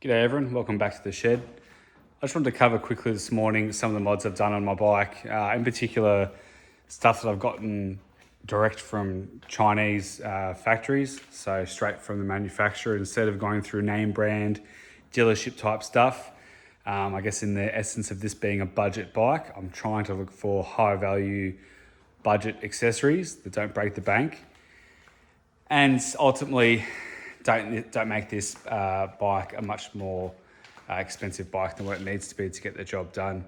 G'day everyone, welcome back to the shed. I just wanted to cover quickly this morning some of the mods I've done on my bike, in particular stuff that I've gotten direct from Chinese factories, so straight from the manufacturer instead of going through name brand dealership type stuff. I guess in the essence of this being a budget bike, I'm trying to look for high value budget accessories that don't break the bank and ultimately don't make this bike a much more expensive bike than what it needs to be to get the job done.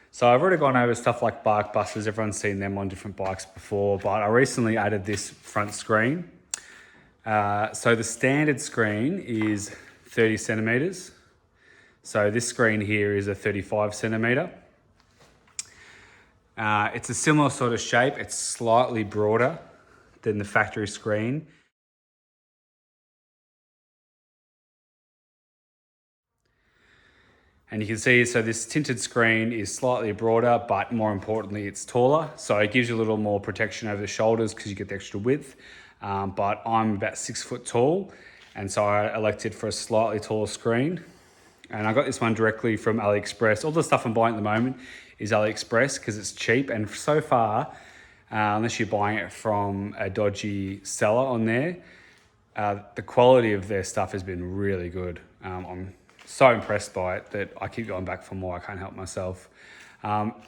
So I've already gone over stuff like bark busters. Everyone's seen them on different bikes before, but I recently added this front screen. So the standard screen is 30 centimeters. So this screen here is a 35 centimeter. It's a similar sort of shape. It's slightly broader than the factory screen. And you can see, so this tinted screen is slightly broader, but more importantly, it's taller. So it gives you a little more protection over the shoulders because you get the extra width. But I'm about 6 foot tall. And so I elected for a slightly taller screen. And I got this one directly from AliExpress. All the stuff I'm buying at the moment is AliExpress because it's cheap. And so far, unless you're buying it from a dodgy seller on there, the quality of their stuff has been really good. I'm so impressed by it that I keep going back for more. I can't help myself.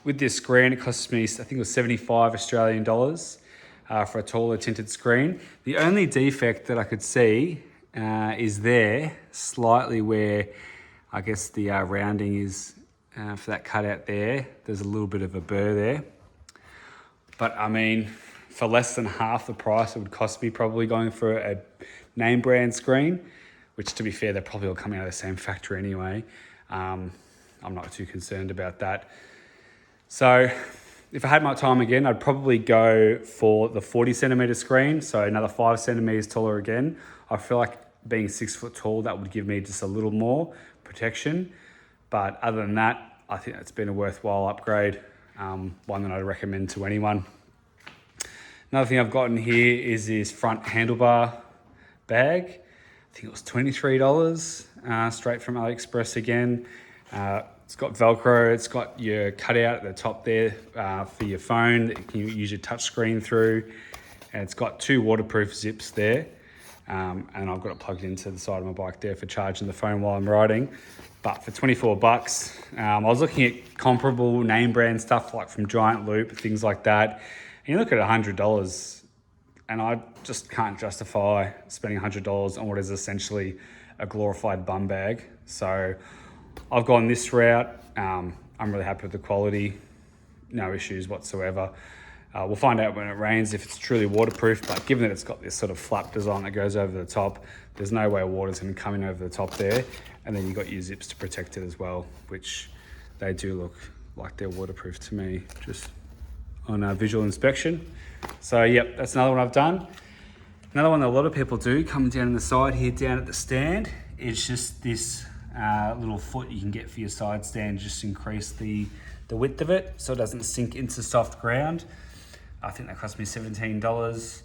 With this screen, it costs me, I think it was 75 Australian dollars for a taller tinted screen. The only defect that I could see is there, slightly where I guess the rounding is for that cutout there. There's a little bit of a burr there. But I mean, for less than half the price it would cost me probably going for a name brand screen, which to be fair, they're probably all coming out of the same factory anyway. I'm not too concerned about that. So if I had my time again, I'd probably go for the 40 centimeter screen. So another 5 centimeters taller again. I feel like being 6 foot tall, that would give me just a little more protection. But other than that, I think it's been a worthwhile upgrade. One that I'd recommend to anyone. Another thing I've gotten here is this front handlebar bag. I think it was $23 straight from AliExpress again. It's got Velcro, it's got your cutout at the top there for your phone that you can use your touch screen through. And it's got 2 waterproof zips there. And I've got it plugged into the side of my bike there for charging the phone while I'm riding. But for 24 bucks, I was looking at comparable name brand stuff like from Giant Loop, things like that. And you look at $100, and I just can't justify spending $100 on what is essentially a glorified bum bag. So I've gone this route. I'm really happy with the quality. No issues whatsoever. We'll find out when it rains if it's truly waterproof, but given that it's got this sort of flap design that goes over the top, there's no way water's gonna come in over the top there. And then you've got your zips to protect it as well, which they do look like they're waterproof to me, just on visual inspection. So yep, that's another one I've done. Another one that a lot of people do, coming down the side here, down at the stand, is just this little foot you can get for your side stand, just increase the width of it so it doesn't sink into soft ground. I think that cost me $17.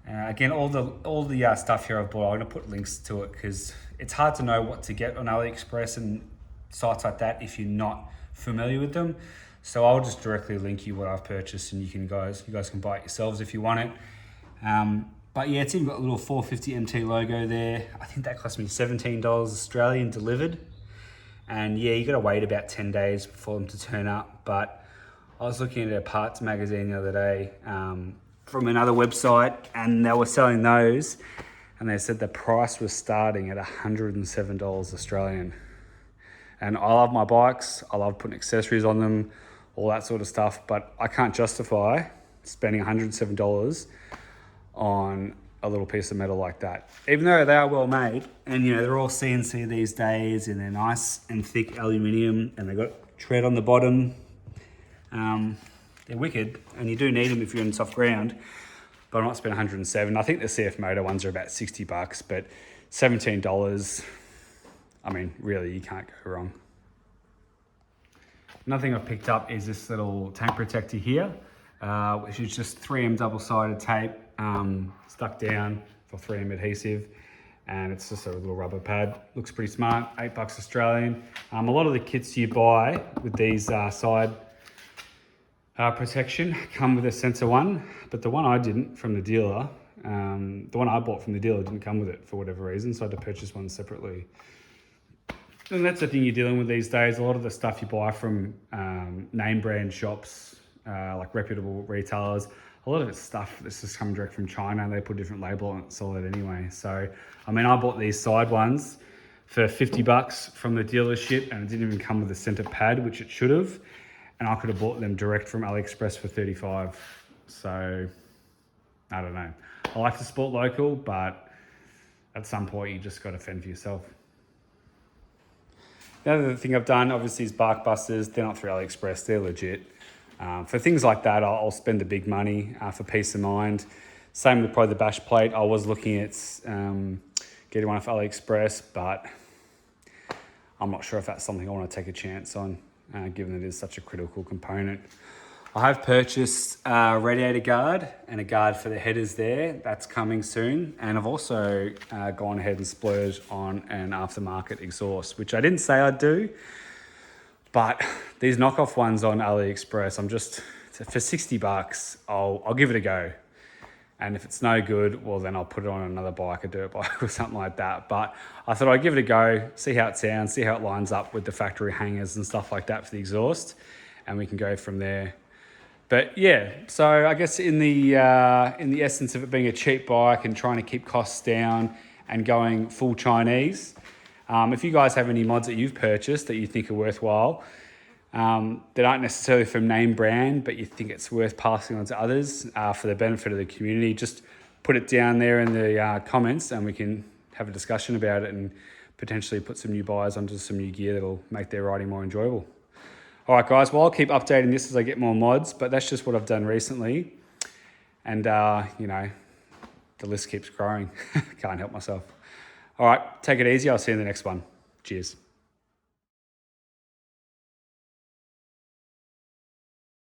Again, all the stuff here I've bought, I'm gonna put links to it because it's hard to know what to get on AliExpress and sites like that if you're not familiar with them. So I'll just directly link you what I've purchased, and you guys can buy it yourselves if you want it. But yeah, it's even got a little 450 MT logo there. I think that cost me $17 Australian delivered. And yeah, you gotta wait about 10 days for them to turn up. But I was looking at a parts magazine the other day from another website, and they were selling those, and they said the price was starting at $107 Australian. And I love my bikes. I love putting accessories on them, all that sort of stuff, but I can't justify spending $107 on a little piece of metal like that. Even though they are well made, and you know, they're all CNC these days, and they're nice and thick aluminium, and they've got tread on the bottom. They're wicked, and you do need them if you're in soft ground, but I'm not spending $107. I think the CFMOTO ones are about 60 bucks, but $17, I mean, really, you can't go wrong. Another thing I've picked up is this little tank protector here, which is just 3M double-sided tape stuck down for 3M adhesive. and it's just a little rubber pad. Looks pretty smart, $8 Australian. A lot of the kits you buy with these side protection come with a sensor one, but the one I didn't from the dealer, the one I bought from the dealer didn't come with it for whatever reason, so I had to purchase one separately. And that's the thing you're dealing with these days. A lot of the stuff you buy from name brand shops, like reputable retailers, a lot of it's stuff that's just come direct from China, and they put a different label on it, sold it anyway. So, I mean, I bought these side ones for $50 from the dealership, and it didn't even come with a center pad, which it should have. And I could have bought them direct from AliExpress for $35. So, I don't know. I like to support local, but at some point you just got to fend for yourself. The other thing I've done, obviously, is bark busters. They're not through AliExpress, they're legit. For things like that, I'll spend the big money for peace of mind. Same with probably the bash plate. I was looking at getting one off AliExpress, but I'm not sure if that's something I want to take a chance on, given it is such a critical component. I have purchased a radiator guard and a guard for the headers there. That's coming soon. And I've also gone ahead and splurged on an aftermarket exhaust, which I didn't say I'd do. But these knockoff ones on AliExpress, for $60, I'll give it a go. And if it's no good, well, then I'll put it on another bike, a dirt bike or something like that. But I thought I'd give it a go, see how it sounds, see how it lines up with the factory hangers and stuff like that for the exhaust. And we can go from there. But yeah, so I guess in the essence of it being a cheap bike and trying to keep costs down and going full Chinese, if you guys have any mods that you've purchased that you think are worthwhile, that aren't necessarily from name brand, but you think it's worth passing on to others for the benefit of the community, just put it down there in the comments and we can have a discussion about it and potentially put some new buyers onto some new gear that'll make their riding more enjoyable. All right, guys, well, I'll keep updating this as I get more mods, but that's just what I've done recently. And, you know, the list keeps growing. Can't help myself. All right, take it easy. I'll see you in the next one. Cheers.